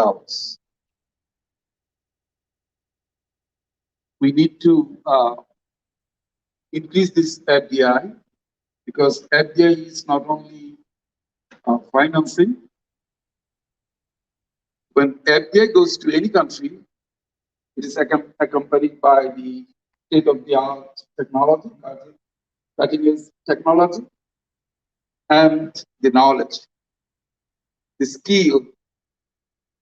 We need to increase this FDI because FDI is not only financing. When FDI goes to any country, it is accompanied by the state-of-the-art technology, cutting-edge technology, and the knowledge, the skill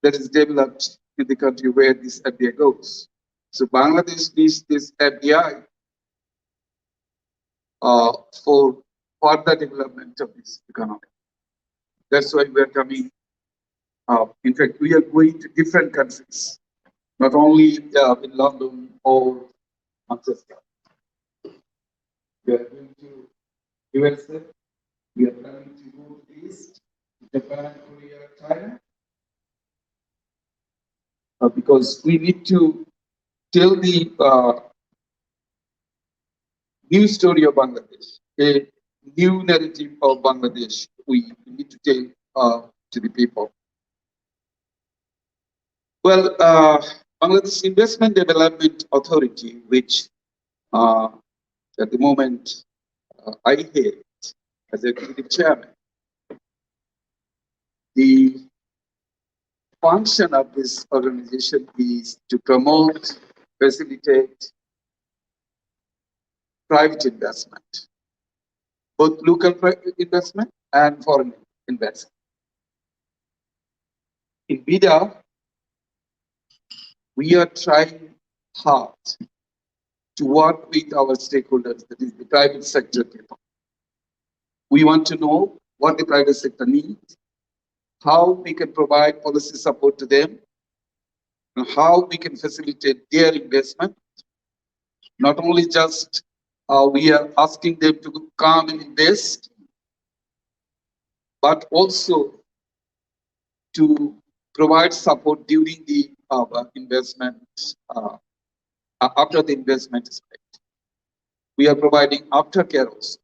that is developed in the country where this FDI goes. So Bangladesh needs this FDI for further development of this economy. That's why we are coming. In fact, we are going to different countries, not only in London or Manchester. We are going to USA. We are planning to go to the East, Japan, Korea, China, because we need to tell the new story of Bangladesh, a new narrative of Bangladesh. We need to tell to the people. Well, Bangladesh Investment Development Authority, which at the moment I head as executive chairman, the function of this organization is to promote, facilitate private investment, both local investment and foreign investment. In BIDA, we are trying hard to work with our stakeholders, that is the private sector people. We want to know what the private sector needs, how we can provide policy support to them, and how we can facilitate their investment. Not only just we are asking them to come and invest, but also to provide support during the investment, after the investment is made. We are providing aftercare also.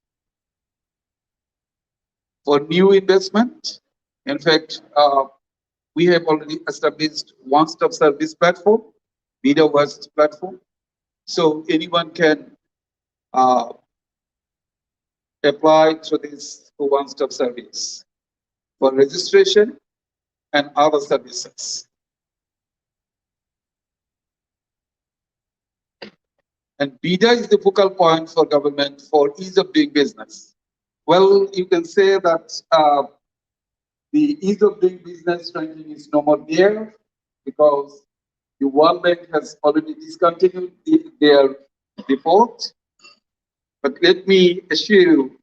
For new investment, in fact, we have already established one-stop service platform, BIDA West platform. So anyone can apply through this one-stop service for registration and other services. And BIDA is the focal point for government for ease of doing business. Well, you can say that the ease of doing business ranking is no more there because the World Bank has already discontinued their report. But let me assure you,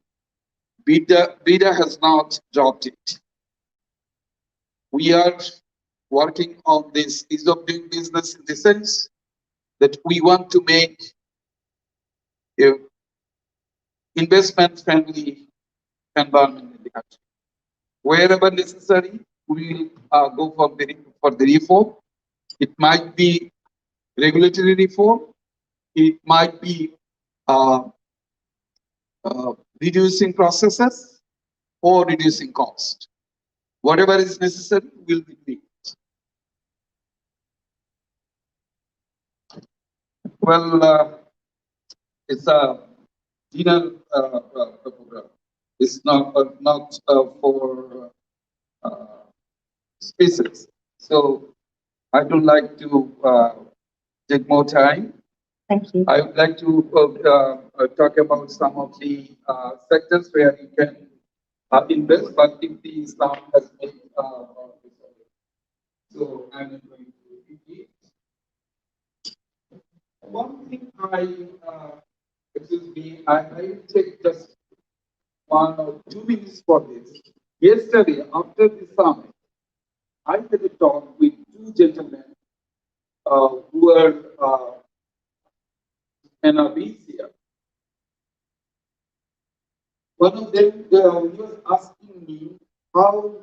BIDA has not dropped it. We are working on this ease of doing business in the sense that we want to make an investment-friendly environment in the country. Wherever necessary, we will go for the reform. It might be regulatory reform. It might be uh, reducing processes or reducing cost. Whatever is necessary will be doing it. Well, it's a dinner program. It's not for spaces. So I don't like to take more time. Thank you. I would like to talk about some of the sectors where you can invest, but if the Islam has made so I'm not going to repeat it. One thing excuse me, I take just 1 or 2 minutes for this. Yesterday, after the summit, I had a talk with 2 gentlemen who were NRBs here. One of them he was asking me how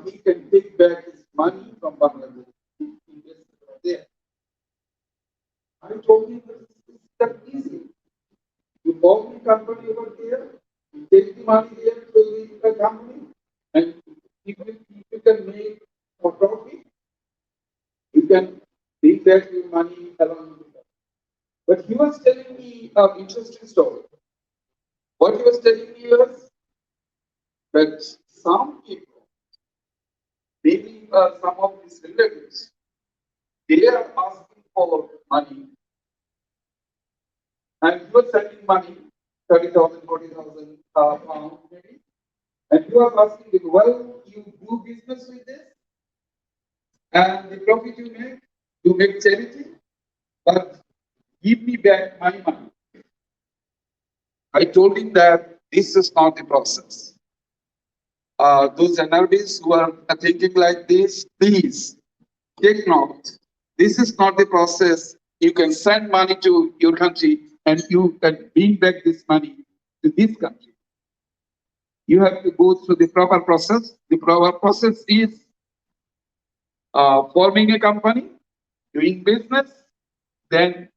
he can take back his money from Bangladesh. There. I told him it's that easy. You form the company over here, you take the money there to the company, and if you can make a profit, you can take back your money along with that. But he was telling me an interesting story. What he was telling me was that some people, maybe some of his relatives, they are asking for money, and he was sending money, 30,000, 40,000 pounds maybe, and he was asking him, well, you do business with this, and the profit you make charity, but give me back my money. I told him that this is not the process. Those NRBs who are thinking like this, please take note. This is not the process. You can send money to your country and you can bring back this money to this country. You have to go through the proper process. The proper process is forming a company, doing business, then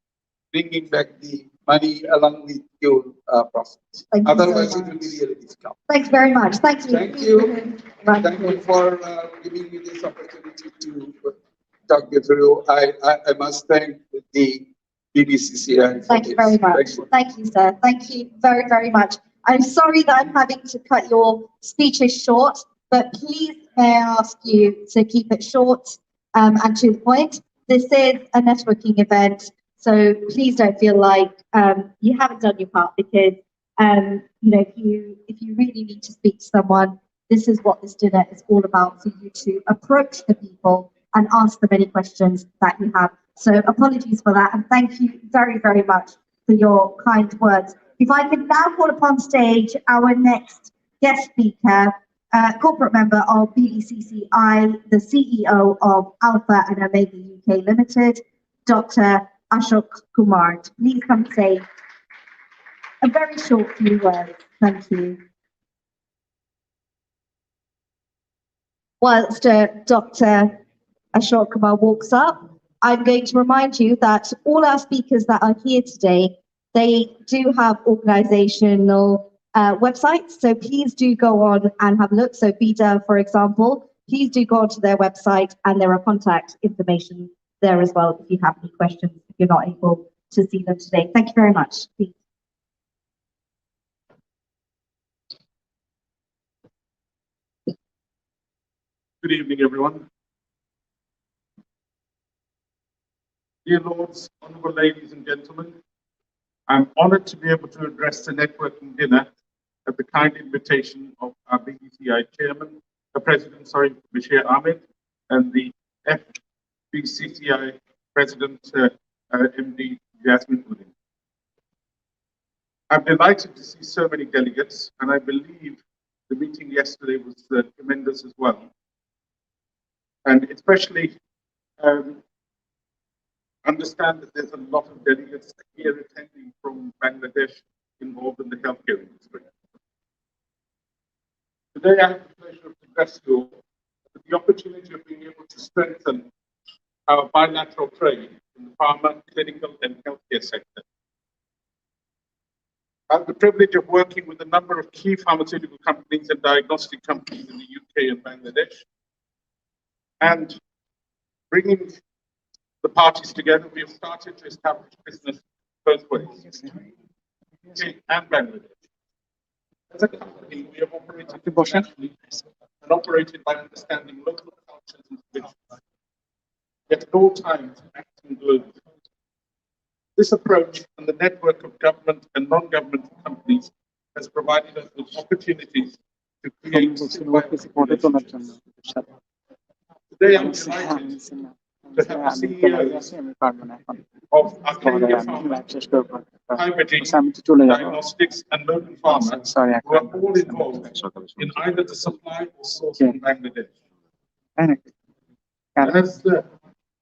bringing back the money along with your process. Thank you so Otherwise, it will much. be really difficult. Thanks very much. Thank you. Thank you. Thank you for giving me this opportunity to talk with you. I must thank the BBCCI. Thank you very much. Thank you, sir. Thank you very, very much. I'm sorry that I'm having to cut your speeches short, but please may I ask you to keep it short and to the point. This is a networking event, so please don't feel like you haven't done your part because if you really need to speak to someone, this is what this dinner is all about, for you to approach the people and ask them any questions that you have. So apologies for that, and thank you very, very much for your kind words. If I could now call upon stage our next guest speaker, corporate member of BBCCI, the CEO of Alpha and Omega UK Limited, Dr. Ashok Kumar. Please come say a very short few words. Thank you. Whilst Dr. Ashok Kumar walks up, I'm going to remind you that all our speakers that are here today, they do have organizational websites, so please do go on and have a look. So BIDA, for example, please do go onto their website and there are contact information there as well if you have any questions, if you're not able to see them today. Thank you very much. Please. Good evening, everyone. Dear Lords, honorable ladies and gentlemen, I'm honored to be able to address the networking dinner at the kind invitation of our BBCI chairman, Bashir Ahmed, and the FBCCI president, MD Jasmine Uddin. I'm delighted to see so many delegates, and I believe the meeting yesterday was tremendous as well. And especially understand that there's a lot of delegates here attending from Bangladesh involved in the healthcare industry. Today I have the pleasure of addressing you with the opportunity of being able to strengthen our bilateral trade in the pharma, clinical and healthcare sector. I have the privilege of working with a number of key pharmaceutical companies and diagnostic companies in the UK and Bangladesh, and bringing the parties together, we have started to establish business both ways, UK and Bangladesh. As a company, we have operated internationally and operated by understanding local cultures and traditions, yet at all times acting globally. This approach and the network of government and non-governmental companies has provided us with opportunities to create symbiotic relationships. Today, I'm delighted to have the CEOs of Arcadia Pharma, Hygiene, Diagnostics, and Logan Pharma, who are all involved in either the supply or source in Bangladesh. As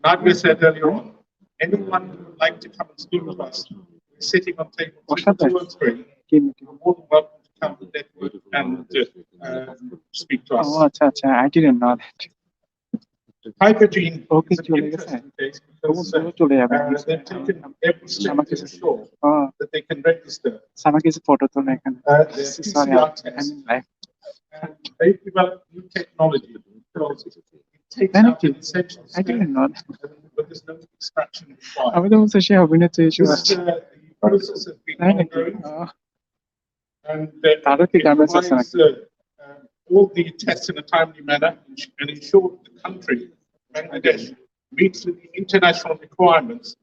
Nadia said earlier on, anyone who would like to come and speak with us, we're sitting on table 2 and 3. You're more than welcome to come to network and speak to us. Oh, I didn't know that. Hygiene is an interesting case because they've taken every step to ensure that they can register their PCR test. And they've developed new technology because it takes out an essential step. I didn't know that. But there's no extraction required. This process has been ongoing, and it provides all the tests in a timely manner and ensure that the country, Bangladesh, meets with the international requirements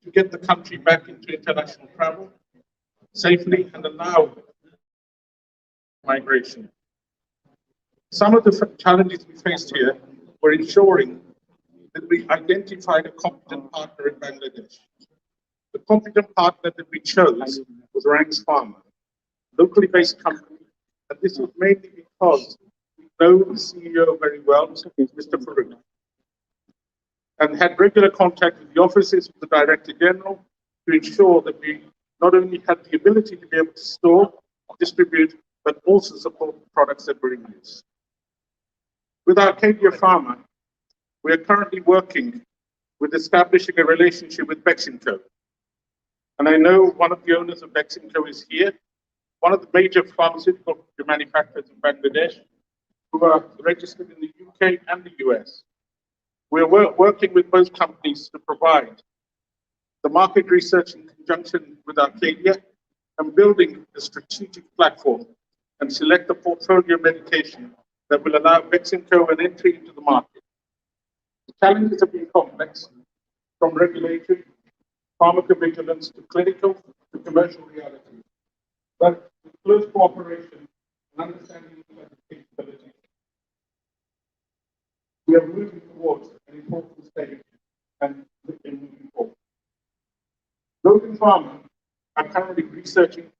to get the country back into international travel safely and allow migration. Some of the challenges we faced here were ensuring that we identified a competent partner in Bangladesh. The competent partner that we chose was Ranks Pharma, locally based company, and this was mainly because we know the CEO very well, Mr. Farooq, and had regular contact with the offices of the Director General to ensure that we not only had the ability to be able to store, distribute, but also support the products that were in use. With Arcadia Pharma, we are currently working with establishing a relationship with Beximco. And I know one of the owners of Beximco is here, one of the major pharmaceutical manufacturers in Bangladesh, who are registered in the UK and the US. We are working with both companies to provide the market research in conjunction with Arcadia and building a strategic platform and select a portfolio medication that will allow Beximco an entry into the market. The challenges have been complex, from regulatory, pharmacovigilance to clinical to commercial reality. But with close cooperation and understanding of the capabilities, we are moving towards an important stage and moving forward. Logan Pharma are currently researching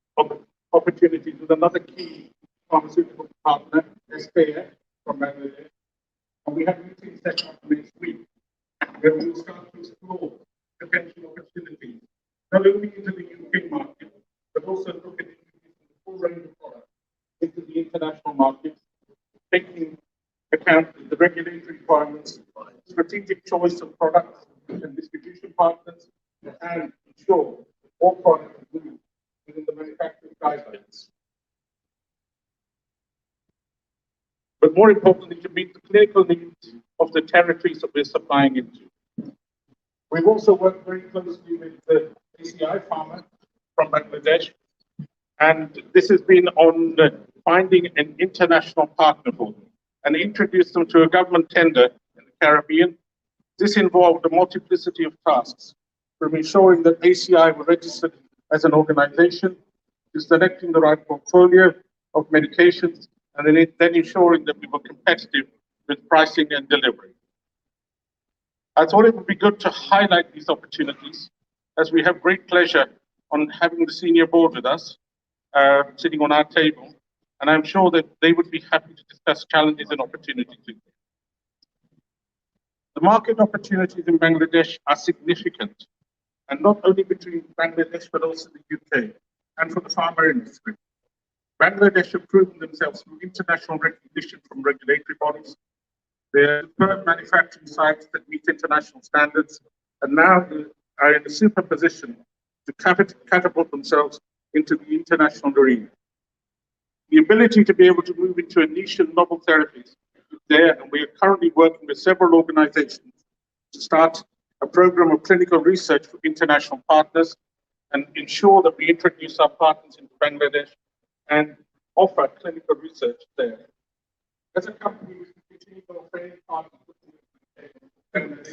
opportunities with another key pharmaceutical partner, SKF, from Bangladesh. And we have meetings set up next week where we will start to explore potential opportunities, not only into the UK market, but also look at introducing the full range of products into the international market, taking account of the regulatory requirements, strategic choice of products and distribution partners, and ensure that all products move within the manufacturing guidelines. But more importantly, to meet the clinical needs of the territories that we're supplying into. We've also worked very closely with the ACI Pharma from Bangladesh, and this has been on finding an international partner for them and introduced them to a government tender in the Caribbean. This involved a multiplicity of tasks, from ensuring that ACI were registered as an organization, to selecting the right portfolio of medications, and then ensuring that we were competitive with pricing and delivery. I thought it would be good to highlight these opportunities, as we have great pleasure on having the senior board with us, sitting on our table, and I'm sure that they would be happy to discuss challenges and opportunities with you. The market opportunities in Bangladesh are significant, and not only between Bangladesh, but also the UK, and for the pharma industry. Bangladesh have proven themselves through international recognition from regulatory bodies. They're superb manufacturing sites that meet international standards, and now are in a super position to catapult themselves into the international arena. The ability to be able to move into a niche of novel therapies is there, and we are currently working with several organizations to start a program of clinical research for international partners and ensure that we introduce our partners into Bangladesh and offer clinical research there. As a company, we continue to offer any partners and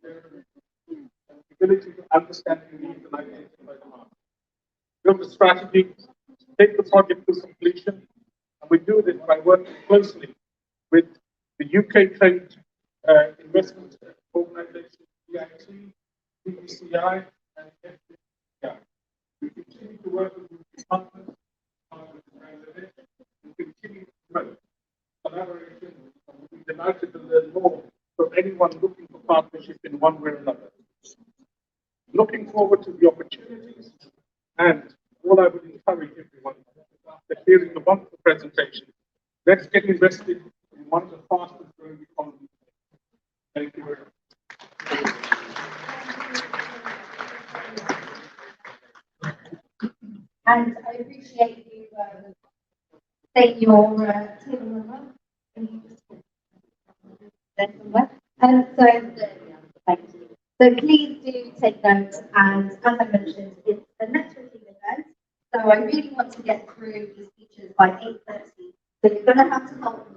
the ability to understand the needs and identify demand. Build a strategy, take the project to completion, and we do this by working closely with the UK Trade Investment Organization, EIT, BBCCI, and FBCCI. We continue to work with the partners and continue to grow collaboration, and we'll be delighted to learn more from anyone looking for partnership in one way or another. Looking forward to the opportunities, and all I would encourage everyone, after hearing the wonderful presentation, let's get invested in one of the fastest growing economies. Thank you very much. And I appreciate you saying your table number. And so, thank you. So please do take notes, and as I mentioned, it's a networking event. So I really want to get through the speeches by 8:30. So you're going to have to help me.